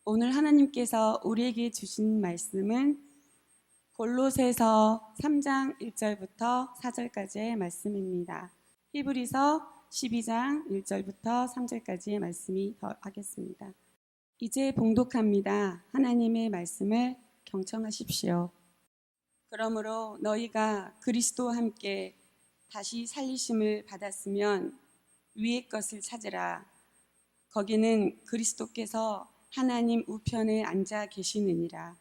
오늘 하나님께서 우리에게 주신 말씀은 골로새서 3장 1절부터 4절까지의 말씀입니다. 히브리서 12장 1절부터 3절까지의 말씀이 하겠습니다. 이제 봉독합니다. 하나님의 말씀을 경청하십시오. 그러므로 너희가 그리스도와 함께 다시 살리심을 받았으면 위의 것을 찾으라. 거기는 그리스도께서 하나님 우편에 앉아 계시느니라.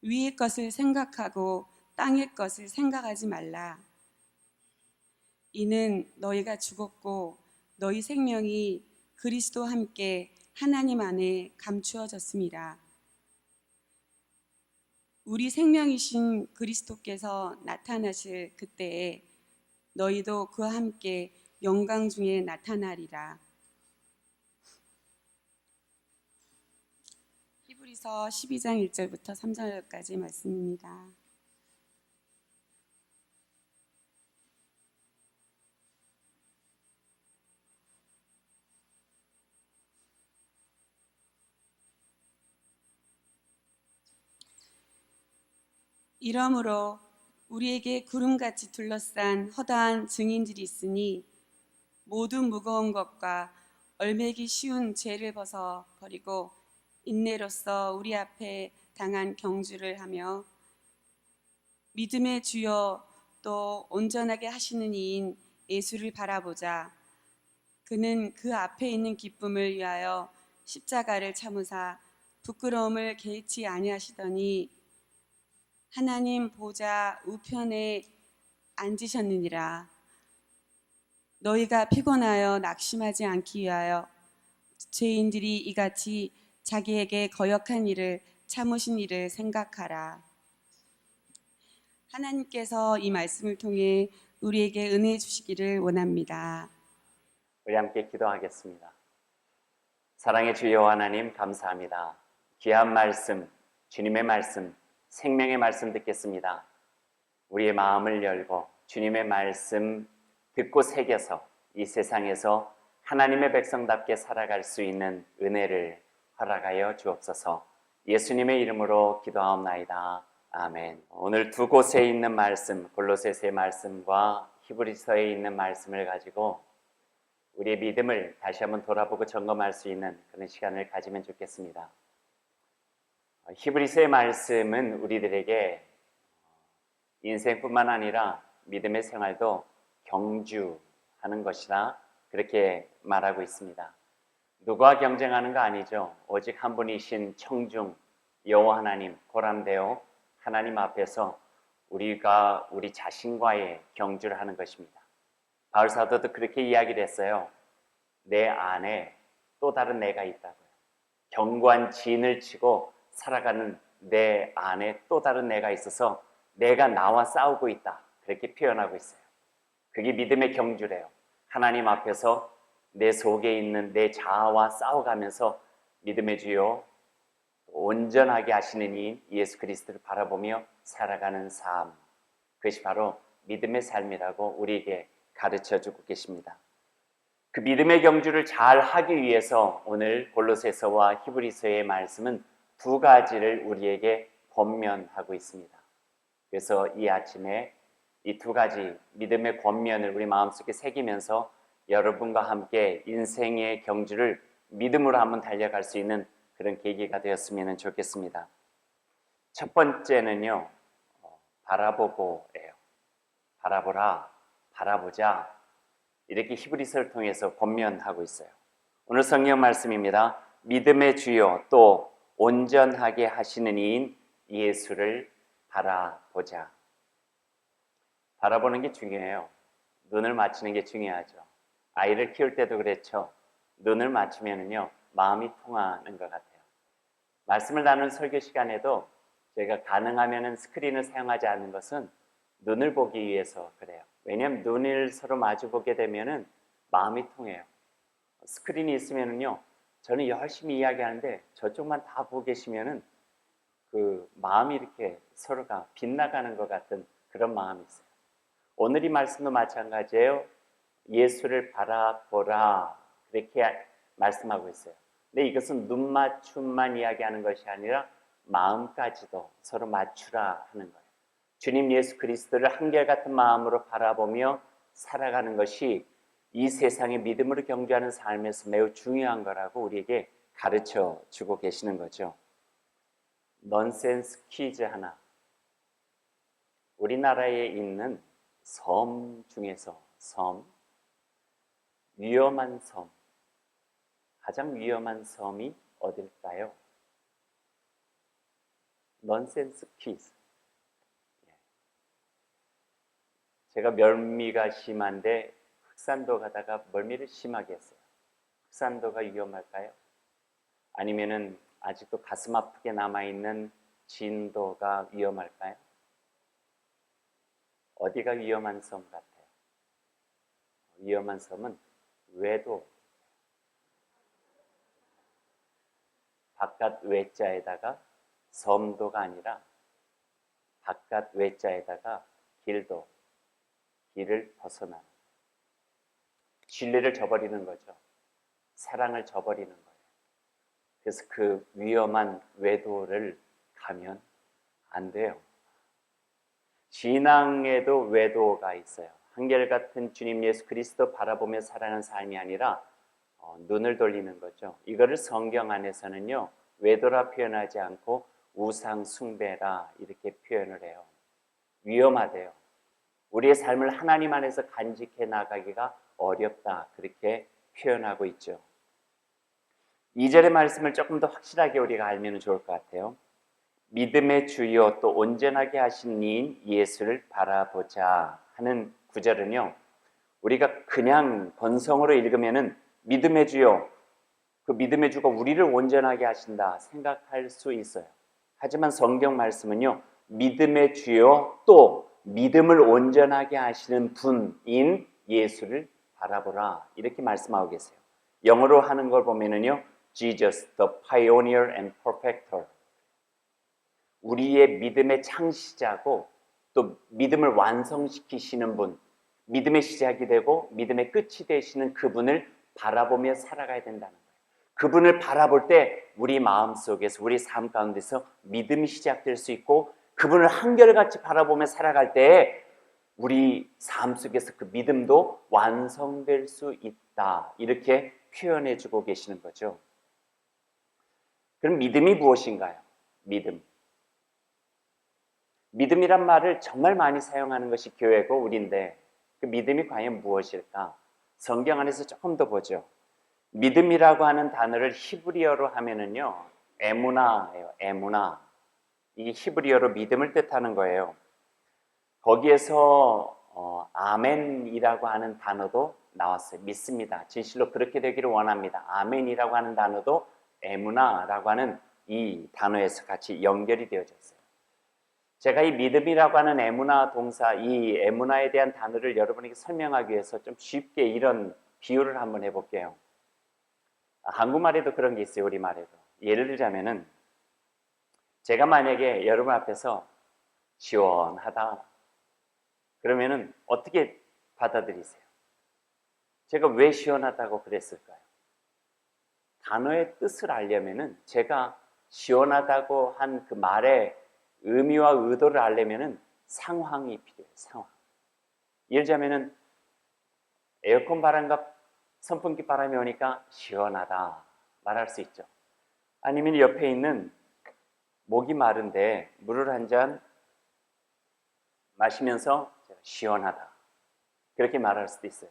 위의 것을 생각하고 땅의 것을 생각하지 말라. 이는 너희가 죽었고 너희 생명이 그리스도와 함께 하나님 안에 감추어졌습니다. 우리 생명이신 그리스도께서 나타나실 그때에 너희도 그와 함께 영광 중에 나타나리라. 히브리서 12장 1절부터 3절까지 말씀입니다. 이러므로 우리에게 구름같이 둘러싼 허다한 증인들이 있으니 모든 무거운 것과 얼매기 쉬운 죄를 벗어 버리고 인내로써 우리 앞에 당한 경주를 하며 믿음의 주여 또 온전하게 하시는 이인 예수를 바라보자. 그는 그 앞에 있는 기쁨을 위하여 십자가를 참으사 부끄러움을 개의치 아니하시더니 하나님 보좌 우편에 앉으셨느니라. 너희가 피곤하여 낙심하지 않기 위하여 죄인들이 이같이 자기에게 거역한 일을 참으신 일을 생각하라. 하나님께서 이 말씀을 통해 우리에게 은혜 주시기를 원합니다. 우리 함께 기도하겠습니다. 사랑의 주여 하나님 감사합니다. 귀한 말씀, 주님의 말씀, 생명의 말씀 듣겠습니다. 우리의 마음을 열고 주님의 말씀 듣고 새겨서 이 세상에서 하나님의 백성답게 살아갈 수 있는 은혜를 허락하여 주옵소서. 예수님의 이름으로 기도하옵나이다. 아멘. 오늘 두 곳에 있는 말씀, 골로새서의 말씀과 히브리서에 있는 말씀을 가지고 우리의 믿음을 다시 한번 돌아보고 점검할 수 있는 그런 시간을 가지면 좋겠습니다. 히브리서의 말씀은 우리들에게 인생뿐만 아니라 믿음의 생활도 경주하는 것이다, 그렇게 말하고 있습니다. 누구와 경쟁하는 거 아니죠. 오직 한 분이신 청중 여호와 하나님, 고람되어 하나님 앞에서 우리가 우리 자신과의 경주를 하는 것입니다. 바울 사도도 그렇게 이야기를 했어요. 내 안에 또 다른 내가 있다고요. 견고한 진을 치고 살아가는 내 안에 또 다른 내가 있어서 내가 나와 싸우고 있다, 그렇게 표현하고 있어요. 그게 믿음의 경주래요. 하나님 앞에서 내 속에 있는 내 자아와 싸워가면서 믿음의 주요 온전하게 하시는 이 예수 그리스도를 바라보며 살아가는 삶, 그것이 바로 믿음의 삶이라고 우리에게 가르쳐주고 계십니다. 그 믿음의 경주를 잘 하기 위해서 오늘 골로새서와 히브리서의 말씀은 두 가지를 우리에게 권면하고 있습니다. 그래서 이 아침에 이 두 가지 믿음의 권면을 우리 마음속에 새기면서 여러분과 함께 인생의 경주를 믿음으로 한번 달려갈 수 있는 그런 계기가 되었으면 좋겠습니다. 첫 번째는요, 바라보고예요. 바라보라, 바라보자, 이렇게 히브리서를 통해서 권면하고 있어요. 오늘 성경 말씀입니다. 믿음의 주요 또 온전하게 하시는 이인 예수를 바라보자. 바라보는 게 중요해요. 눈을 맞추는 게 중요하죠. 아이를 키울 때도 그랬죠. 눈을 맞추면은요, 마음이 통하는 것 같아요. 말씀을 나누는 설교 시간에도 저희가 가능하면은 스크린을 사용하지 않는 것은 눈을 보기 위해서 그래요. 왜냐하면 눈을 서로 마주 보게 되면은 마음이 통해요. 스크린이 있으면은요, 저는 열심히 이야기하는데 저쪽만 다 보고 계시면은 그 마음이 이렇게 서로가 빗나가는 것 같은 그런 마음이 있어요. 오늘 이 말씀도 마찬가지예요. 예수를 바라보라, 그렇게 말씀하고 있어요. 근데 이것은 눈 맞춤만 이야기하는 것이 아니라 마음까지도 서로 맞추라 하는 거예요. 주님 예수 그리스도를 한결같은 마음으로 바라보며 살아가는 것이 이 세상의 믿음으로 경주하는 삶에서 매우 중요한 거라고 우리에게 가르쳐 주고 계시는 거죠. 넌센스 퀴즈 하나. 우리나라에 있는 섬 중에서 위험한 섬, 가장 위험한 섬이 어딜까요? 넌센스 퀴즈. 제가 멀미가 심한데 흑산도 가다가 멀미를 심하게 했어요. 흑산도가 위험할까요? 아니면은 아직도 가슴 아프게 남아있는 진도가 위험할까요? 어디가 위험한 섬 같아요? 위험한 섬은 외도. 바깥 외자에다가 섬도가 아니라 바깥 외자에다가 길도. 길을 벗어나는. 진리를 저버리는 거죠. 사랑을 저버리는 거예요. 그래서 그 위험한 외도를 가면 안 돼요. 신앙에도 외도가 있어요. 한결같은 주님 예수 그리스도 바라보며 살아가는 삶이 아니라 눈을 돌리는 거죠. 이거를 성경 안에서는요, 외도라 표현하지 않고 우상 숭배라 이렇게 표현을 해요. 위험하대요. 우리의 삶을 하나님 안에서 간직해 나가기가 어렵다, 그렇게 표현하고 있죠. 2절의 말씀을 조금 더 확실하게 우리가 알면 좋을 것 같아요. 믿음의 주요 또 온전하게 하신 이인 예수를 바라보자 하는 구절은요, 우리가 그냥 번성으로 읽으면은 믿음의 주요, 그 믿음의 주가 우리를 온전하게 하신다 생각할 수 있어요. 하지만 성경 말씀은요, 믿음의 주요 또 믿음을 온전하게 하시는 분인 예수를 바라보라 이렇게 말씀하고 계세요. 영어로 하는 걸 보면은요, Jesus, the pioneer and perfecter. 우리의 믿음의 창시자고 또 믿음을 완성시키시는 분, 믿음의 시작이 되고 믿음의 끝이 되시는 그분을 바라보며 살아가야 된다는 거예요. 그분을 바라볼 때 우리 마음속에서, 우리 삶 가운데서 믿음이 시작될 수 있고, 그분을 한결같이 바라보며 살아갈 때 우리 삶 속에서 그 믿음도 완성될 수 있다, 이렇게 표현해 주고 계시는 거죠. 그럼 믿음이 무엇인가요? 믿음이란 말을 정말 많이 사용하는 것이 교회고 우리인데, 그 믿음이 과연 무엇일까? 성경 안에서 조금 더 보죠. 믿음이라고 하는 단어를 히브리어로 하면은요, 에무나예요. 에무나. 이게 히브리어로 믿음을 뜻하는 거예요. 거기에서 아멘이라고 하는 단어도 나왔어요. 믿습니다. 진실로 그렇게 되기를 원합니다. 아멘이라고 하는 단어도 에무나라고 하는 이 단어에서 같이 연결이 되어졌어요. 제가 이 믿음이라고 하는 에무나 동사, 이 에무나에 대한 단어를 여러분에게 설명하기 위해서 좀 쉽게 이런 비유를 한번 해볼게요. 한국말에도 그런 게 있어요. 우리말에도. 예를 들자면은, 제가 만약에 여러분 앞에서 시원하다 그러면은 어떻게 받아들이세요? 제가 왜 시원하다고 그랬을까요? 단어의 뜻을 알려면은, 제가 시원하다고 한 그 말의 의미와 의도를 알려면은 상황이 필요해요. 상황. 예를 들자면은 에어컨 바람과 선풍기 바람이 오니까 시원하다 말할 수 있죠. 아니면 옆에 있는 목이 마른데 물을 한 잔 마시면서 시원하다 그렇게 말할 수도 있어요.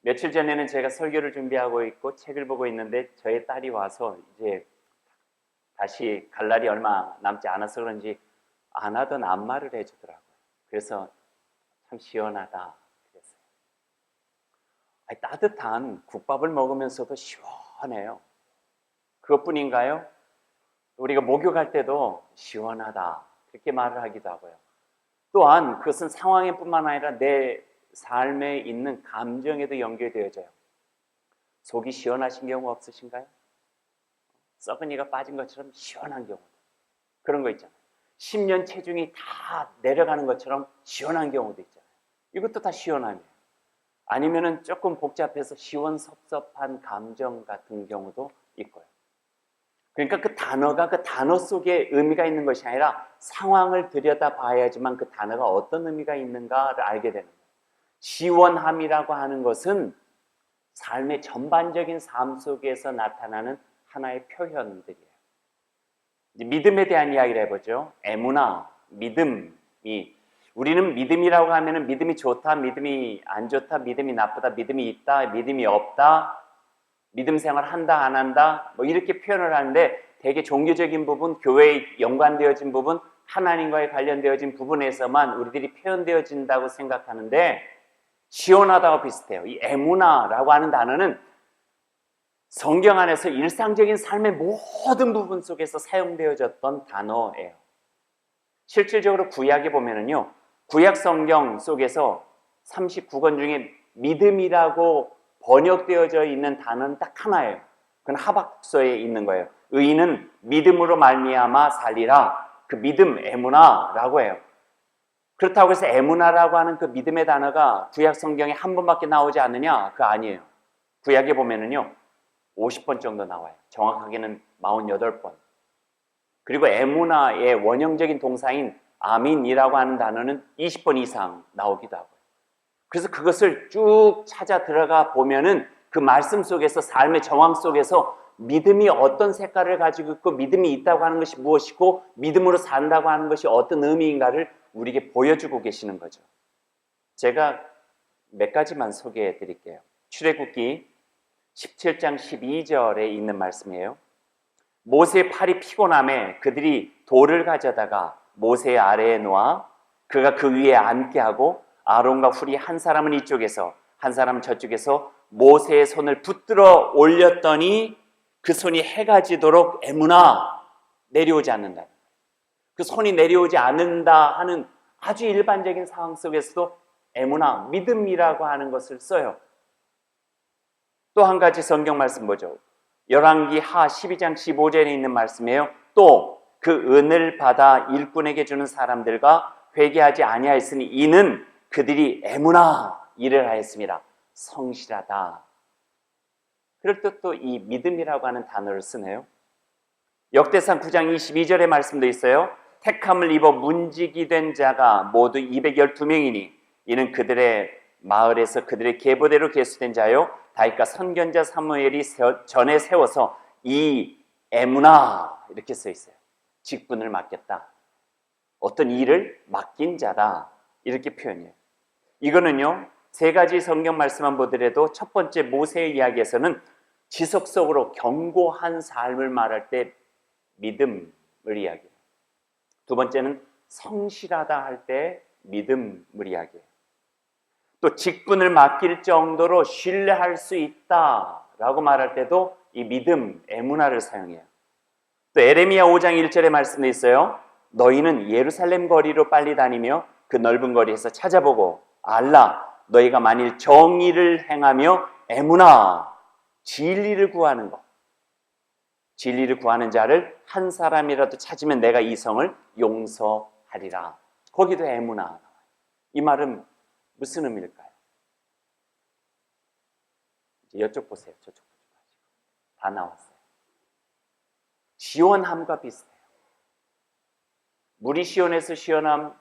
며칠 전에는 제가 설교를 준비하고 있고 책을 보고 있는데 저희 딸이 와서 이제 다시 갈 날이 얼마 남지 않아서 그런지 안 하던 안마를 해주더라고요. 그래서 참 시원하다 그랬어요. 아니, 따뜻한 국밥을 먹으면서도 시원해요. 그것뿐인가요? 우리가 목욕할 때도 시원하다 그렇게 말을 하기도 하고요. 또한 그것은 상황에 뿐만 아니라 내 삶에 있는 감정에도 연결되어져요. 속이 시원하신 경우 없으신가요? 썩은이가 빠진 것처럼 시원한 경우, 그런 거 있잖아요. 10년 체중이 다 내려가는 것처럼 시원한 경우도 있잖아요. 이것도 다 시원함이에요. 아니면은 조금 복잡해서 시원섭섭한 감정 같은 경우도 있고요. 그러니까 그 단어가 그 단어 속에 의미가 있는 것이 아니라 상황을 들여다 봐야지만 그 단어가 어떤 의미가 있는가를 알게 되는 거예요. 시원함이라고 하는 것은 삶의 전반적인 삶 속에서 나타나는 하나의 표현들이에요. 믿음에 대한 이야기를 해보죠. 에무나, 믿음이, 우리는 믿음이라고 하면은 믿음이 좋다, 믿음이 안 좋다, 믿음이 나쁘다, 믿음이 있다, 믿음이 없다, 믿음 생활 한다, 안 한다, 뭐 이렇게 표현을 하는데 되게 종교적인 부분, 교회에 연관되어진 부분, 하나님과의 관련되어진 부분에서만 우리들이 표현되어진다고 생각하는데 시원하다고 비슷해요. 이 에무나라고 하는 단어는 성경 안에서 일상적인 삶의 모든 부분 속에서 사용되어졌던 단어예요. 실질적으로 구약에 보면은요, 구약 성경 속에서 39권 중에 믿음이라고 번역되어져 있는 단어는 딱 하나예요. 그건 하박국서에 있는 거예요. 의인은 믿음으로 말미암아 살리라. 그 믿음, 에무나라고 해요. 그렇다고 해서 에무나라고 하는 그 믿음의 단어가 구약 성경에 한 번밖에 나오지 않느냐? 그거 아니에요. 구약에 보면은요, 50번 정도 나와요. 정확하게는 48번. 그리고 에무나의 원형적인 동사인 아민이라고 하는 단어는 20번 이상 나오기도 하고요. 그래서 그것을 쭉 찾아 들어가 보면은 그 말씀 속에서 삶의 정황 속에서 믿음이 어떤 색깔을 가지고 있고 믿음이 있다고 하는 것이 무엇이고 믿음으로 산다고 하는 것이 어떤 의미인가를 우리에게 보여주고 계시는 거죠. 제가 몇 가지만 소개해 드릴게요. 출애굽기 17장 12절에 있는 말씀이에요. 모세의 팔이 피곤함에 그들이 돌을 가져다가 모세 아래에 놓아 그가 그 위에 앉게 하고 아론과 훌이 한 사람은 이쪽에서 한 사람은 저쪽에서 모세의 손을 붙들어 올렸더니 그 손이 해가 지도록 에무나 내려오지 않는다. 그 손이 내려오지 않는다 하는 아주 일반적인 상황 속에서도 에무나, 믿음이라고 하는 것을 써요. 또 한 가지 성경 말씀 보죠. 열왕기 하 12장 15절에 있는 말씀이에요. 또 그 은을 받아 일꾼에게 주는 사람들과 회개하지 아니하였으니 이는 그들이 에무나 일을 하였습니다. 성실하다. 그럴 때 또 이 믿음이라고 하는 단어를 쓰네요. 역대상 9장 22절의 말씀도 있어요. 택함을 입어 문지기 된 자가 모두 212명이니 이는 그들의 마을에서 그들의 계보대로 계수된 자요 다윗과 선견자 사무엘이 전에 세워서 이 에무나 이렇게 써 있어요. 직분을 맡겼다. 어떤 일을 맡긴 자다. 이렇게 표현해요. 이거는요, 세 가지 성경 말씀만 보더라도 첫 번째 모세의 이야기에서는 지속적으로 견고한 삶을 말할 때 믿음을 이야기해요. 두 번째는 성실하다 할 때 믿음을 이야기해요. 또 직분을 맡길 정도로 신뢰할 수 있다라고 말할 때도 이 믿음, 에무나를 사용해요. 또 에레미야 5장 1절의 말씀도 있어요. 너희는 예루살렘 거리로 빨리 다니며 그 넓은 거리에서 찾아보고 알라 너희가 만일 정의를 행하며 에무나 진리를 구하는 것 진리를 구하는 자를 한 사람이라도 찾으면 내가 이 성을 용서하리라. 거기도 에무나. 이 말은 무슨 의미일까요? 이쪽 보세요. 저쪽 보지 마시고. 다 나왔어요. 시원함과 비슷해요. 물이 시원해서 시원함,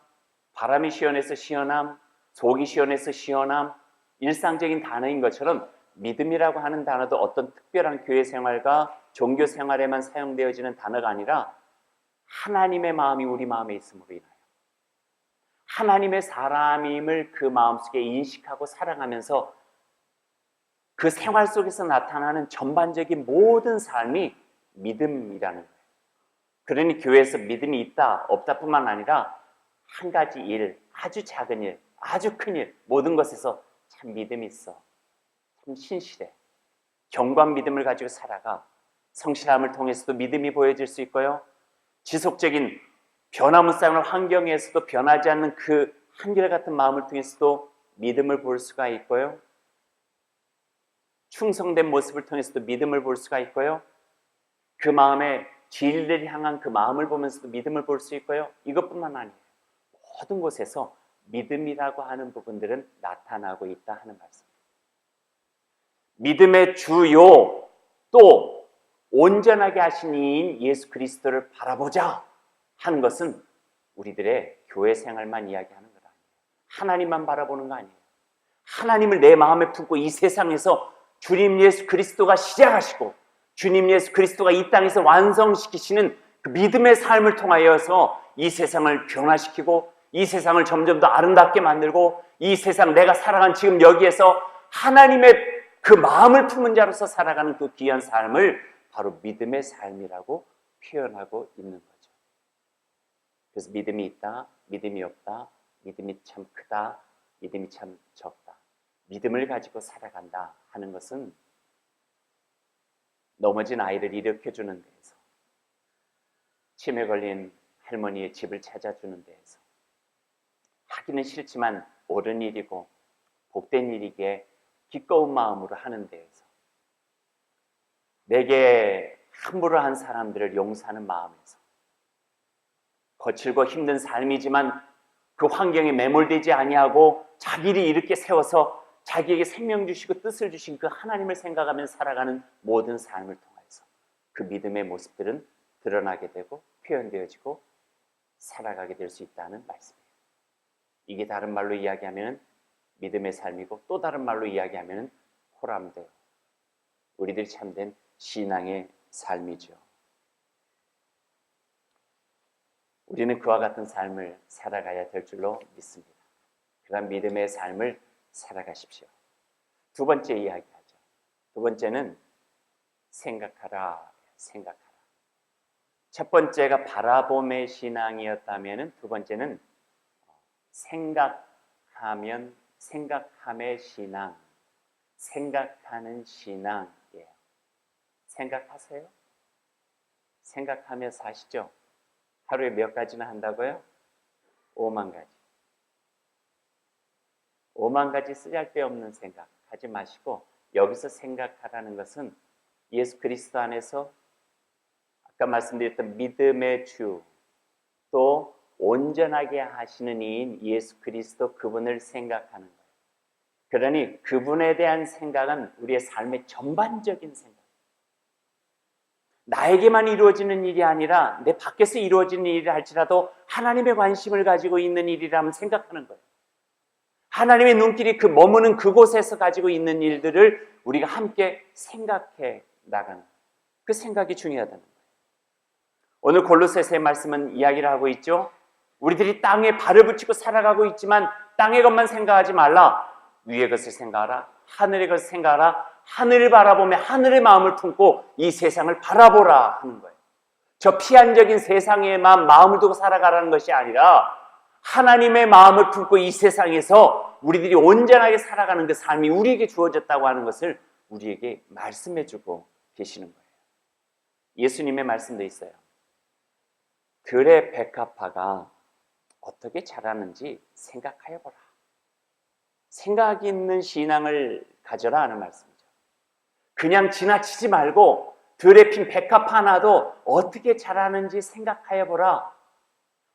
바람이 시원해서 시원함, 속이 시원해서 시원함, 일상적인 단어인 것처럼 믿음이라고 하는 단어도 어떤 특별한 교회 생활과 종교 생활에만 사용되어지는 단어가 아니라 하나님의 마음이 우리 마음에 있음으로 인하여 하나님의 사람임을 그 마음속에 인식하고 사랑하면서 그 생활 속에서 나타나는 전반적인 모든 삶이 믿음이라는 거예요. 그러니 교회에서 믿음이 있다, 없다 뿐만 아니라 한 가지 일, 아주 작은 일, 아주 큰 일, 모든 것에서 참 믿음이 있어. 참 신실해. 견고한 믿음을 가지고 살아가. 성실함을 통해서도 믿음이 보여질 수 있고요. 지속적인 변화무쌍한 환경에서도 변하지 않는 그 한결같은 마음을 통해서도 믿음을 볼 수가 있고요. 충성된 모습을 통해서도 믿음을 볼 수가 있고요. 그 마음에 진리를 향한 그 마음을 보면서도 믿음을 볼 수 있고요. 이것뿐만 아니에요. 모든 곳에서 믿음이라고 하는 부분들은 나타나고 있다 하는 말씀입니다. 믿음의 주요 또 온전하게 하신 이인 예수 그리스도를 바라보자 하는 것은 우리들의 교회 생활만 이야기하는 거 아니에요. 하나님만 바라보는 거 아니에요. 하나님을 내 마음에 품고 이 세상에서 주님 예수 그리스도가 시작하시고 주님 예수 그리스도가 이 땅에서 완성시키시는 그 믿음의 삶을 통하여서 이 세상을 변화시키고 이 세상을 점점 더 아름답게 만들고 이 세상 내가 살아간 지금 여기에서 하나님의 그 마음을 품은 자로서 살아가는 그 귀한 삶을 바로 믿음의 삶이라고 표현하고 있는 거죠. 그래서 믿음이 있다, 믿음이 없다, 믿음이 참 크다, 믿음이 참 적다. 믿음을 가지고 살아간다 하는 것은 넘어진 아이를 일으켜주는 데에서, 치매 걸린 할머니의 집을 찾아주는 데에서, 하기는 싫지만 옳은 일이고 복된 일이기에 기꺼운 마음으로 하는 데에서, 내게 함부로 한 사람들을 용서하는 마음에서, 거칠고 힘든 삶이지만 그 환경에 매몰되지 아니하고 자기를 이렇게 세워서 자기에게 생명 주시고 뜻을 주신 그 하나님을 생각하며 살아가는 모든 삶을 통해서 그 믿음의 모습들은 드러나게 되고 표현되어지고 살아가게 될 수 있다는 말씀이에요. 이게 다른 말로 이야기하면 믿음의 삶이고 또 다른 말로 이야기하면 호람되어 우리들이 참된 신앙의 삶이죠. 우리는 그와 같은 삶을 살아가야 될 줄로 믿습니다. 그런 믿음의 삶을 살아가십시오. 두 번째 이야기하죠. 두 번째는 생각하라, 생각하라. 첫 번째가 바라봄의 신앙이었다면 두 번째는 생각함의 신앙, 생각하는 신앙이에요. 생각하세요? 생각하며 사시죠? 하루에 몇 가지나 한다고요? 5만 가지. 5만 가지 쓰잘데없는 생각 하지 마시고 여기서 생각하라는 것은 예수 그리스도 안에서 아까 말씀드렸던 믿음의 주 또 온전하게 하시는 이인 예수 그리스도 그분을 생각하는 거예요. 그러니 그분에 대한 생각은 우리의 삶의 전반적인 생각. 나에게만 이루어지는 일이 아니라 내 밖에서 이루어지는 일이라 할지라도 하나님의 관심을 가지고 있는 일이라면 생각하는 거예요. 하나님의 눈길이 그 머무는 그곳에서 가지고 있는 일들을 우리가 함께 생각해 나가는 그 생각이 중요하다는 거예요. 오늘 골로새서의 말씀은 이야기를 하고 있죠. 우리들이 땅에 발을 붙이고 살아가고 있지만 땅의 것만 생각하지 말라. 위의 것을 생각하라. 하늘의 것을 생각하라. 하늘을 바라보며 하늘의 마음을 품고 이 세상을 바라보라 하는 거예요. 저 피한적인 세상의 마음을 두고 살아가라는 것이 아니라 하나님의 마음을 품고 이 세상에서 우리들이 온전하게 살아가는 그 삶이 우리에게 주어졌다고 하는 것을 우리에게 말씀해주고 계시는 거예요. 예수님의 말씀도 있어요. 들의 백합화가 어떻게 자라는지 생각하여 보라. 생각 있는 신앙을 가져라 하는 말씀이죠. 그냥 지나치지 말고 들에 핀 백합 하나도 어떻게 자라는지 생각하여 보라.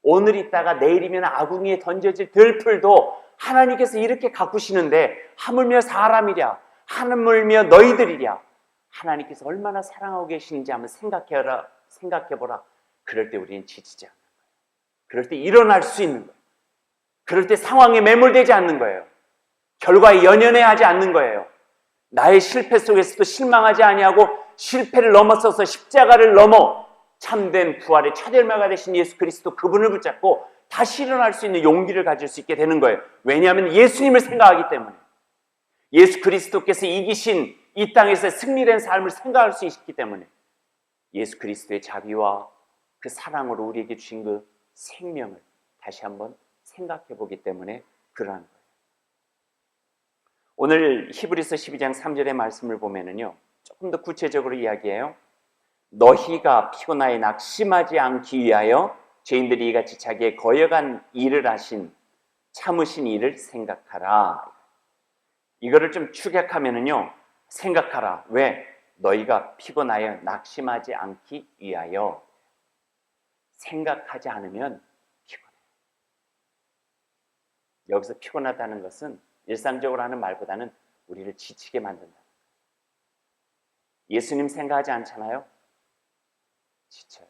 오늘 있다가 내일이면 아궁이에 던져질 들풀도 하나님께서 이렇게 가꾸시는데 하물며 사람이랴 하물며 너희들이랴 하나님께서 얼마나 사랑하고 계시는지 한번 생각해보라. 그럴 때 우리는 지치지 않는 거예요. 그럴 때 일어날 수 있는 거예요. 그럴 때 상황에 매몰되지 않는 거예요. 결과에 연연해하지 않는 거예요. 나의 실패 속에서도 실망하지 아니하고 실패를 넘어서서 십자가를 넘어 참된 부활의 첫 열매가 되신 예수 그리스도 그분을 붙잡고 다시 일어날 수 있는 용기를 가질 수 있게 되는 거예요. 왜냐하면 예수님을 생각하기 때문에. 예수 그리스도께서 이기신 이 땅에서 승리된 삶을 생각할 수 있기 때문에 예수 그리스도의 자비와 그 사랑으로 우리에게 주신 그 생명을 다시 한번 생각해 보기 때문에 그러한 거예요. 오늘 히브리서 12장 3절의 말씀을 보면은요, 조금 더 구체적으로 이야기해요. 너희가 피곤하여 낙심하지 않기 위하여 죄인들이 이같이 자기의 거여간 일을 하신 참으신 일을 생각하라. 이거를 좀 축약하면은요, 생각하라. 왜? 너희가 피곤하여 낙심하지 않기 위하여. 생각하지 않으면 피곤해요. 여기서 피곤하다는 것은 일상적으로 하는 말보다는 우리를 지치게 만든다. 예수님 생각하지 않잖아요? 지쳐요.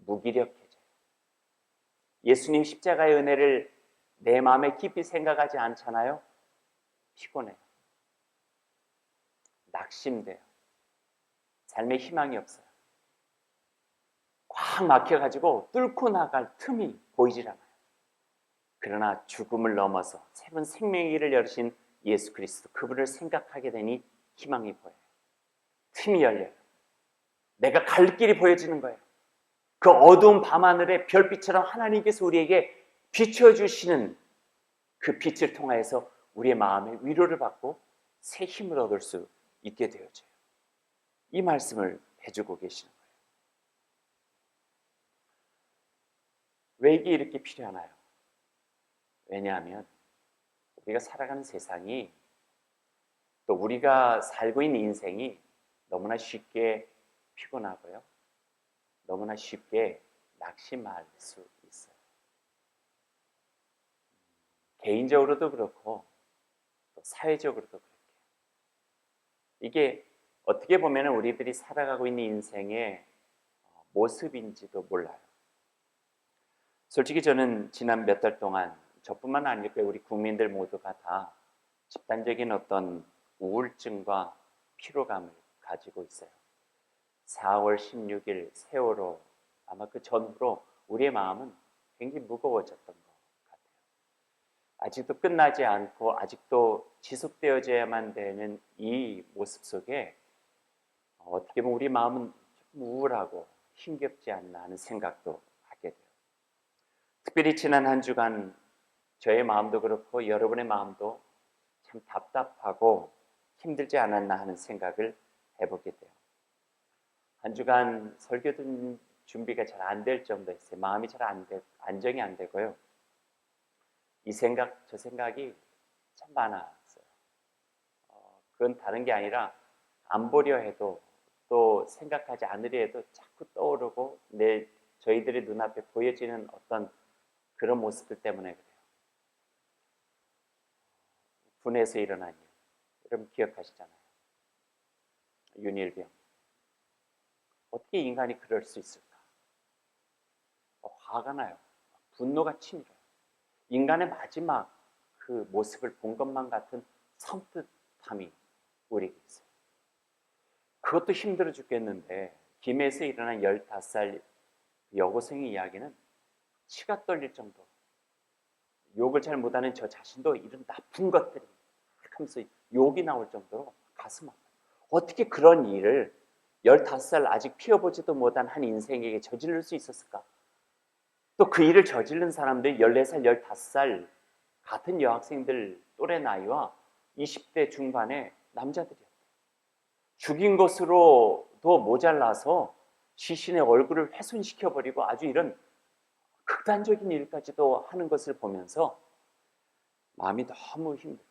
무기력해져요. 예수님 십자가의 은혜를 내 마음에 깊이 생각하지 않잖아요? 피곤해요. 낙심돼요. 삶에 희망이 없어요. 꽉 막혀가지고 뚫고 나갈 틈이 보이질 않아요. 그러나 죽음을 넘어서 새로운 생명의 길을 열으신 예수 그리스도, 그분을 생각하게 되니 희망이 보여요. 틈이 열려요. 내가 갈 길이 보여지는 거예요. 그 어두운 밤하늘의 별빛처럼 하나님께서 우리에게 비춰주시는 그 빛을 통하여서 우리의 마음에 위로를 받고 새 힘을 얻을 수 있게 되어져요. 이 말씀을 해주고 계시는 거예요. 왜 이게 이렇게 필요하나요? 왜냐하면 우리가 살아가는 세상이, 또 우리가 살고 있는 인생이 너무나 쉽게 피곤하고요, 너무나 쉽게 낙심할 수 있어요. 개인적으로도 그렇고 또 사회적으로도 그렇게. 이게 어떻게 보면 우리들이 살아가고 있는 인생의 모습인지도 몰라요. 솔직히 저는 지난 몇 달 동안 저뿐만 아닐 거예요. 우리 국민들 모두가 다 집단적인 어떤 우울증과 피로감을 가지고 있어요. 4월 16일 세월호, 아마 그 전후로 우리의 마음은 굉장히 무거워졌던 것 같아요. 아직도 끝나지 않고 아직도 지속되어져야만 되는 이 모습 속에 어떻게 보면 우리 마음은 좀 우울하고 힘겹지 않나 하는 생각도 하게 돼요. 특별히 지난 한 주간 저의 마음도 그렇고 여러분의 마음도 참 답답하고 힘들지 않았나 하는 생각을 해보게 돼요. 한 주간 설교 준비가 잘 안 될 정도였어요. 마음이 잘 안정이 안 되고요. 이 생각 저 생각이 참 많았어요. 그건 다른 게 아니라 안 보려 해도 또 생각하지 않으려 해도 자꾸 떠오르고 저희들의 눈앞에 보여지는 어떤 그런 모습들 때문에 그래요. 군에서 일어난 일, 여러분 기억하시잖아요. 윤일병. 어떻게 인간이 그럴 수 있을까? 화가 나요. 분노가 치밀어요. 인간의 마지막 그 모습을 본 것만 같은 섬뜩함이 우리에게 있어요. 그것도 힘들어 죽겠는데 김해에서 일어난 15살 여고생의 이야기는 치가 떨릴 정도로, 욕을 잘 못하는 저 자신도 이런 나쁜 것들이 하면서 욕이 나올 정도로 가슴 아파요. 어떻게 그런 일을 15살 아직 피워보지도 못한 한 인생에게 저지를 수 있었을까? 또 그 일을 저지른 사람들이 14살, 15살 같은 여학생들 또래 나이와 20대 중반의 남자들이었대요. 죽인 것으로도 모자라서 시신의 얼굴을 훼손시켜버리고 아주 이런 극단적인 일까지도 하는 것을 보면서 마음이 너무 힘들었어요.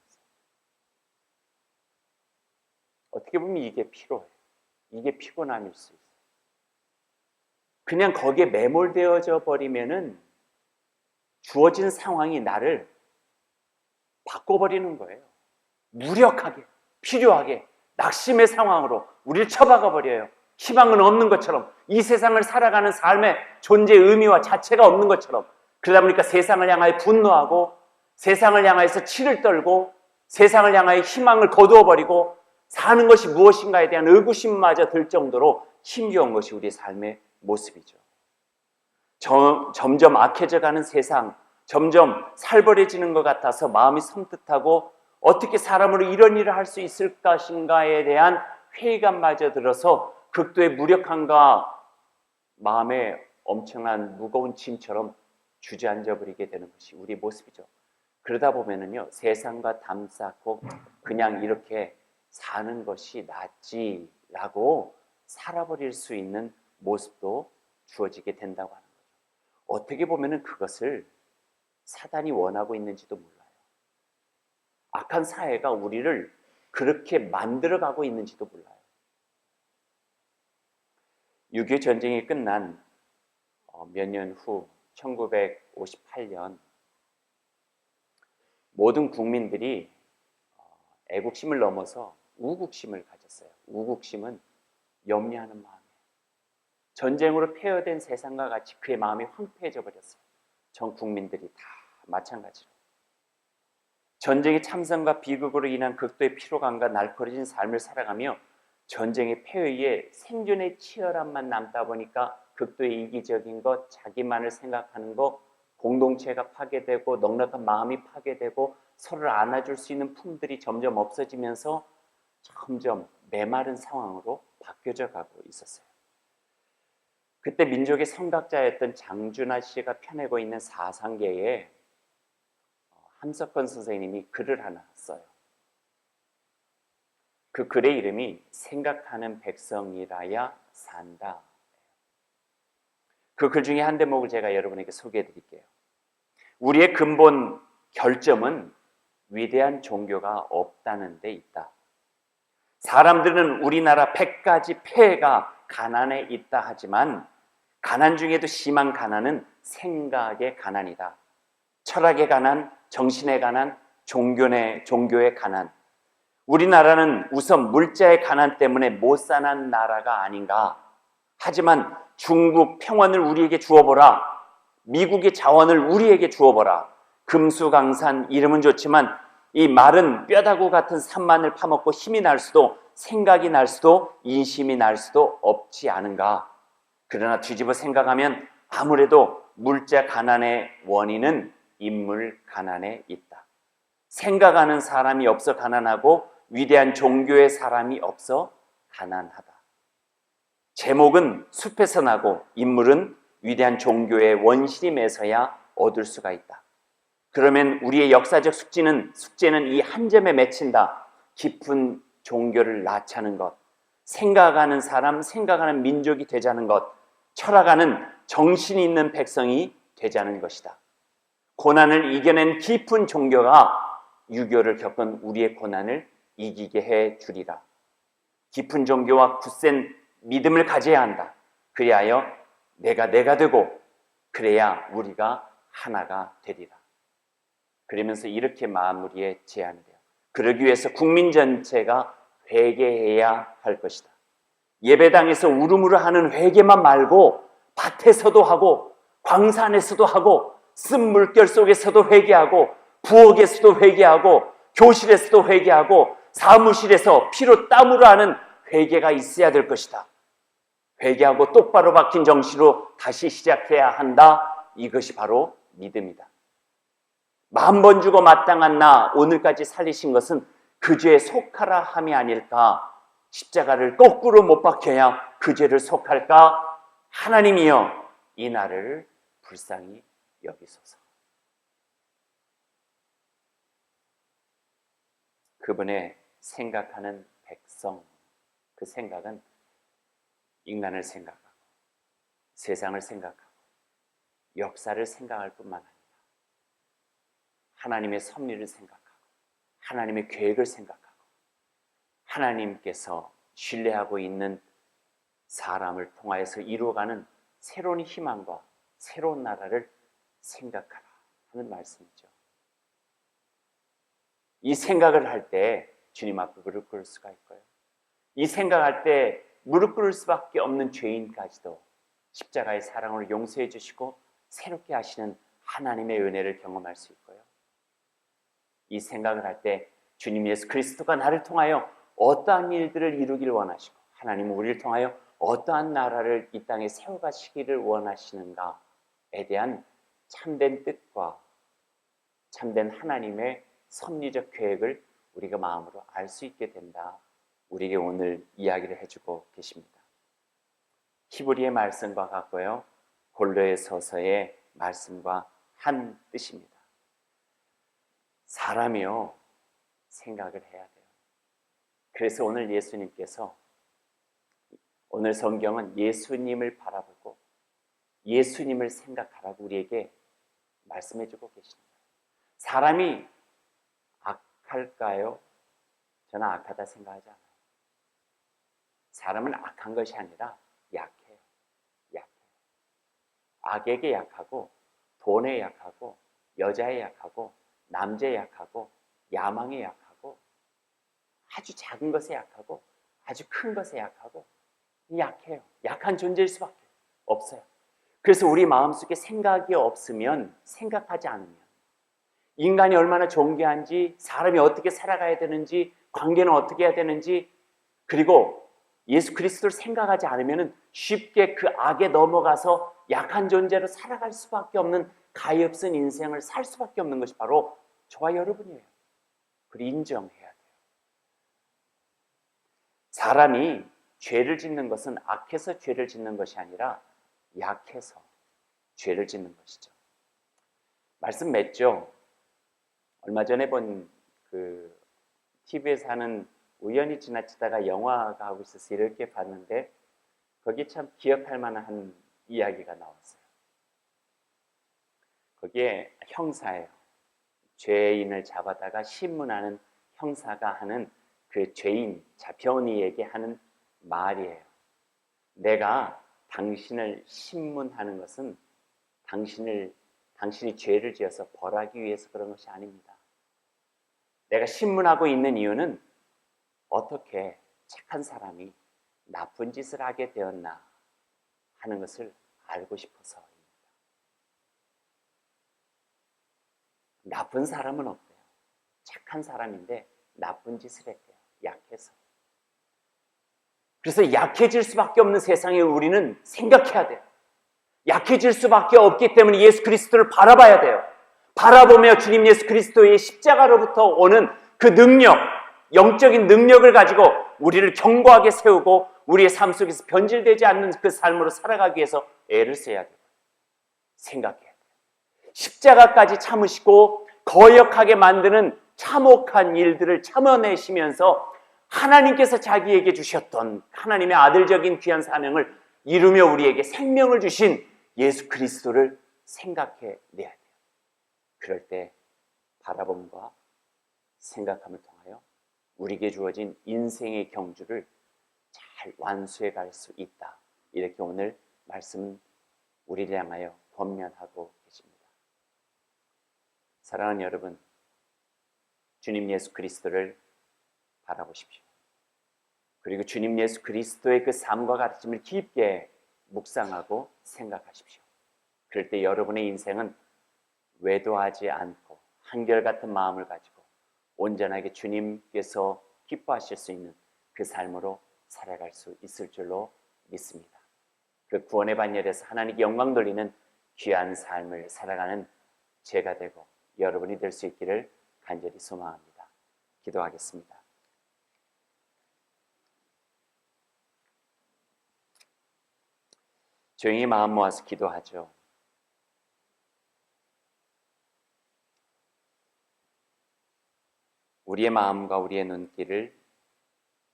어떻게 보면 이게 피로해요. 이게 피곤함일 수 있어요. 그냥 거기에 매몰되어져 버리면은 주어진 상황이 나를 바꿔버리는 거예요. 무력하게, 필요하게, 낙심의 상황으로 우리를 처박아 버려요. 희망은 없는 것처럼, 이 세상을 살아가는 삶의 존재 의미와 자체가 없는 것처럼. 그러다 보니까 세상을 향하여 분노하고, 세상을 향하여서 치를 떨고, 세상을 향하여 희망을 거두어 버리고, 사는 것이 무엇인가에 대한 의구심마저 들 정도로 힘겨운 것이 우리의 삶의 모습이죠. 점점 악해져가는 세상, 점점 살벌해지는 것 같아서 마음이 섬뜩하고 어떻게 사람으로 이런 일을 할 수 있을 것인가에 대한 회의감마저 들어서 극도의 무력함과 마음에 엄청난 무거운 짐처럼 주저앉아 버리게 되는 것이 우리의 모습이죠. 그러다 보면은요, 세상과 담 쌓고 그냥 이렇게 사는 것이 낫지라고 살아버릴 수 있는 모습도 주어지게 된다고 하는 거죠. 어떻게 보면은 그것을 사단이 원하고 있는지도 몰라요. 악한 사회가 우리를 그렇게 만들어가고 있는지도 몰라요. 6.25 전쟁이 끝난 몇 년 후 1958년 모든 국민들이 애국심을 넘어서 우국심을 가졌어요. 우국심은 염려하는 마음이에요. 전쟁으로 폐허된 세상과 같이 그의 마음이 황폐해져 버렸어요. 전 국민들이 다 마찬가지로. 전쟁의 참상과 비극으로 인한 극도의 피로감과 날카로워진 삶을 살아가며 전쟁의 폐허에 생존의 치열함만 남다 보니까 극도의 이기적인 것, 자기만을 생각하는 것, 공동체가 파괴되고 넉넉한 마음이 파괴되고 서로를 안아줄 수 있는 품들이 점점 없어지면서 점점 메마른 상황으로 바뀌어져 가고 있었어요. 그때 민족의 성각자였던 장준하 씨가 펴내고 있는 사상계에 함석헌 선생님이 글을 하나 써요. 그 글의 이름이 생각하는 백성이라야 산다. 그 글 중에 한 대목을 제가 여러분에게 소개해 드릴게요. 우리의 근본 결점은 위대한 종교가 없다는 데 있다. 사람들은 우리나라 100가지 폐해가 가난에 있다 하지만 가난 중에도 심한 가난은 생각의 가난이다. 철학의 가난, 정신의 가난, 종교의 가난. 우리나라는 우선 물자의 가난 때문에 못 사는 나라가 아닌가. 하지만 중국 평원을 우리에게 주어보라. 미국의 자원을 우리에게 주어보라. 금수강산 이름은 좋지만 이 마른 뼈다구 같은 산만을 파먹고 힘이 날 수도 생각이 날 수도 인심이 날 수도 없지 않은가. 그러나 뒤집어 생각하면 아무래도 물자 가난의 원인은 인물 가난에 있다. 생각하는 사람이 없어 가난하고 위대한 종교의 사람이 없어 가난하다. 제목은 숲에서 나고 인물은 위대한 종교의 원심에서야 얻을 수가 있다. 그러면 우리의 역사적 숙제는 이 한 점에 맺힌다. 깊은 종교를 낳자는 것, 생각하는 사람, 생각하는 민족이 되자는 것, 철학하는 정신이 있는 백성이 되자는 것이다. 고난을 이겨낸 깊은 종교가 유교를 겪은 우리의 고난을 이기게 해 주리라. 깊은 종교와 굳센 믿음을 가져야 한다. 그리하여 내가 되고 그래야 우리가 하나가 되리라. 그러면서 이렇게 마무리에 제안을 해요. 그러기 위해서 국민 전체가 회개해야 할 것이다. 예배당에서 우르르 하는 회개만 말고 밭에서도 하고 광산에서도 하고 쓴 물결 속에서도 회개하고 부엌에서도 회개하고 교실에서도 회개하고 사무실에서 피로 땀으로 하는 회개가 있어야 될 것이다. 회개하고 똑바로 박힌 정신으로 다시 시작해야 한다. 이것이 바로 믿음이다. 10,000번 주고 마땅한 나 오늘까지 살리신 것은 그 죄에 속하라 함이 아닐까. 십자가를 거꾸로 못 박혀야 그 죄를 속할까. 하나님이여 이 나를 불쌍히 여기소서. 그분의 생각하는 백성, 그 생각은 인간을 생각하고 세상을 생각하고 역사를 생각할 뿐만 아니라 하나님의 섭리를 생각하고 하나님의 계획을 생각하고 하나님께서 신뢰하고 있는 사람을 통하여서 이루어가는 새로운 희망과 새로운 나라를 생각하라 하는 말씀이죠. 이 생각을 할 때 주님 앞에 무릎 꿇을 수가 있고요. 이 생각할 때 무릎 꿇을 수밖에 없는 죄인까지도 십자가의 사랑으로 용서해 주시고 새롭게 하시는 하나님의 은혜를 경험할 수 있고요. 이 생각을 할 때 주님 예수 그리스도가 나를 통하여 어떠한 일들을 이루기를 원하시고 하나님은 우리를 통하여 어떠한 나라를 이 땅에 세워가시기를 원하시는가에 대한 참된 뜻과 참된 하나님의 섭리적 계획을 우리가 마음으로 알 수 있게 된다. 우리에게 오늘 이야기를 해주고 계십니다. 히브리의 말씀과 같고요. 골로새서의 말씀과 한 뜻입니다. 사람이요 생각을 해야 돼요. 그래서 오늘 예수님께서 오늘 성경은 예수님을 바라보고 예수님을 생각하라고 우리에게 말씀해주고 계십니다. 사람이 악할까요? 저는 악하다 생각하지 않아요. 사람은 악한 것이 아니라 약해요. 악에게 약하고 돈에 약하고 여자에 약하고 남자에 약하고 야망에 약하고 아주 작은 것에 약하고 아주 큰 것에 약하고 약해요. 약한 존재일 수밖에 없어요. 그래서 우리 마음속에 생각이 없으면, 생각하지 않으면, 인간이 얼마나 존귀한지, 사람이 어떻게 살아가야 되는지, 관계는 어떻게 해야 되는지, 그리고 예수 그리스도를 생각하지 않으면 쉽게 그 악에 넘어가서 약한 존재로 살아갈 수밖에 없는 가엾은 인생을 살 수밖에 없는 것이 바로 저와 여러분이에요. 그걸 인정해야 돼요. 사람이 죄를 짓는 것은 악해서 죄를 짓는 것이 아니라 약해서 죄를 짓는 것이죠. 말씀 맺죠? 얼마 전에 본 그 TV에서 하는 우연히 지나치다가 영화가 하고 있어서 이렇게 봤는데 거기 참 기억할 만한 이야기가 나왔어요. 거기에 형사예요. 죄인을 잡아다가 신문하는 형사가 하는 그 죄인 잡혀온 이에게 하는 말이에요. 내가 당신을 신문하는 것은 당신이 죄를 지어서 벌하기 위해서 그런 것이 아닙니다. 내가 신문하고 있는 이유는 어떻게 착한 사람이 나쁜 짓을 하게 되었나 하는 것을 알고 싶어서입니다. 나쁜 사람은 없대요. 착한 사람인데 나쁜 짓을 했대요. 약해서. 그래서 약해질 수밖에 없는 세상에 우리는 생각해야 돼요. 약해질 수밖에 없기 때문에 예수 그리스도를 바라봐야 돼요. 바라보며 주님 예수 그리스도의 십자가로부터 오는 그 능력, 영적인 능력을 가지고 우리를 견고하게 세우고 우리의 삶 속에서 변질되지 않는 그 삶으로 살아가기 위해서 애를 써야 돼요. 생각해야 돼요. 십자가까지 참으시고 거역하게 만드는 참혹한 일들을 참아내시면서 하나님께서 자기에게 주셨던 하나님의 아들적인 귀한 사명을 이루며 우리에게 생명을 주신 예수 그리스도를 생각해 내야 돼요. 그럴 때 바라봄과 생각함을 통하여 우리에게 주어진 인생의 경주를 잘 완수해 갈 수 있다. 이렇게 오늘 말씀은 우리를 향하여 권면하고 계십니다. 사랑하는 여러분, 주님 예수 그리스도를 바라보십시오. 그리고 주님 예수 그리스도의 그 삶과 가르침을 깊게 묵상하고 생각하십시오. 그럴 때 여러분의 인생은 외도하지 않고 한결같은 마음을 가지고 온전하게 주님께서 기뻐하실 수 있는 그 삶으로 살아갈 수 있을 줄로 믿습니다. 그 구원의 반열에서 하나님께 영광 돌리는 귀한 삶을 살아가는 제가 되고 여러분이 될 수 있기를 간절히 소망합니다. 기도하겠습니다. 조용히 마음 모아서 기도하죠. 우리의 마음과 우리의 눈길을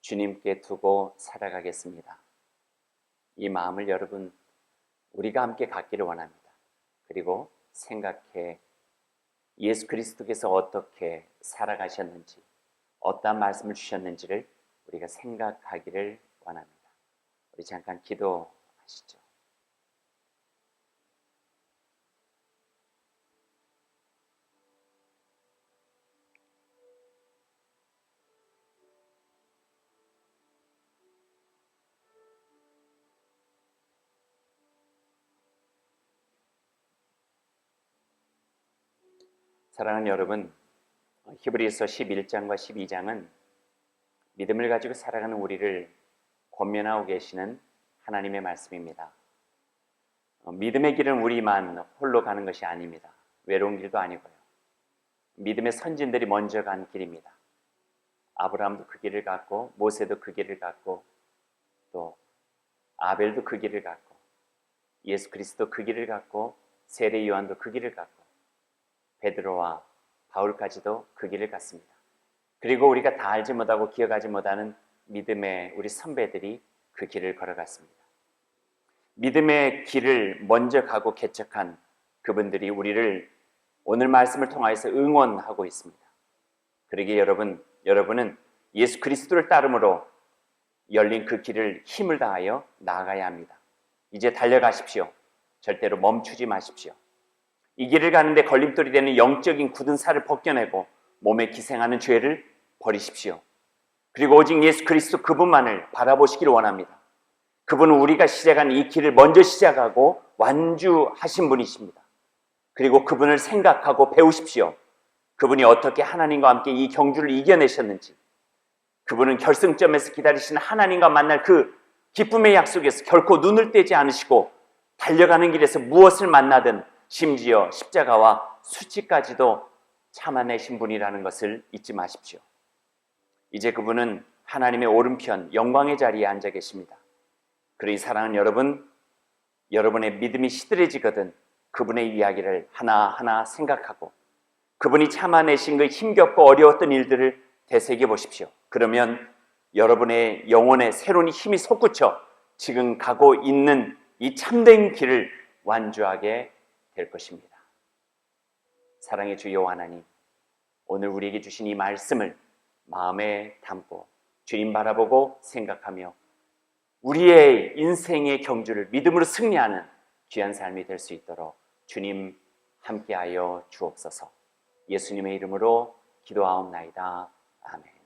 주님께 두고 살아가겠습니다. 이 마음을 여러분 우리가 함께 갖기를 원합니다. 그리고 생각해 예수 그리스도께서 어떻게 살아가셨는지, 어떠한 말씀을 주셨는지를 우리가 생각하기를 원합니다. 우리 잠깐 기도하시죠. 사랑하는 여러분, 히브리서 11장과 12장은 믿음을 가지고 살아가는 우리를 권면하고 계시는 하나님의 말씀입니다. 믿음의 길은 우리만 홀로 가는 것이 아닙니다. 외로운 길도 아니고요. 믿음의 선진들이 먼저 간 길입니다. 아브라함도 그 길을 갔고 모세도 그 길을 갔고 또 아벨도 그 길을 갔고 예수 그리스도 그 길을 갔고 세례 요한도 그 길을 갔고 베드로와 바울까지도 그 길을 갔습니다. 그리고 우리가 다 알지 못하고 기억하지 못하는 믿음의 우리 선배들이 그 길을 걸어갔습니다. 믿음의 길을 먼저 가고 개척한 그분들이 우리를 오늘 말씀을 통하여서 응원하고 있습니다. 그러기에 여러분은 예수 그리스도를 따름으로 열린 그 길을 힘을 다하여 나아가야 합니다. 이제 달려가십시오. 절대로 멈추지 마십시오. 이 길을 가는데 걸림돌이 되는 영적인 굳은 살을 벗겨내고 몸에 기생하는 죄를 버리십시오. 그리고 오직 예수 그리스도 그분만을 바라보시기를 원합니다. 그분은 우리가 시작한 이 길을 먼저 시작하고 완주하신 분이십니다. 그리고 그분을 생각하고 배우십시오. 그분이 어떻게 하나님과 함께 이 경주를 이겨내셨는지, 그분은 결승점에서 기다리시는 하나님과 만날 그 기쁨의 약속에서 결코 눈을 떼지 않으시고 달려가는 길에서 무엇을 만나든 심지어 십자가와 수치까지도 참아내신 분이라는 것을 잊지 마십시오. 이제 그분은 하나님의 오른편 영광의 자리에 앉아 계십니다. 그러니 사랑하는 여러분, 여러분의 믿음이 시들해지거든 그분의 이야기를 하나하나 생각하고 그분이 참아내신 그 힘겹고 어려웠던 일들을 되새겨 보십시오. 그러면 여러분의 영혼에 새로운 힘이 솟구쳐 지금 가고 있는 이 참된 길을 완주하게 될 것입니다. 사랑의 주 여호와 하나님, 오늘 우리에게 주신 이 말씀을 마음에 담고 주님 바라보고 생각하며 우리의 인생의 경주를 믿음으로 승리하는 귀한 삶이 될 수 있도록 주님 함께하여 주옵소서. 예수님의 이름으로 기도하옵나이다. 아멘.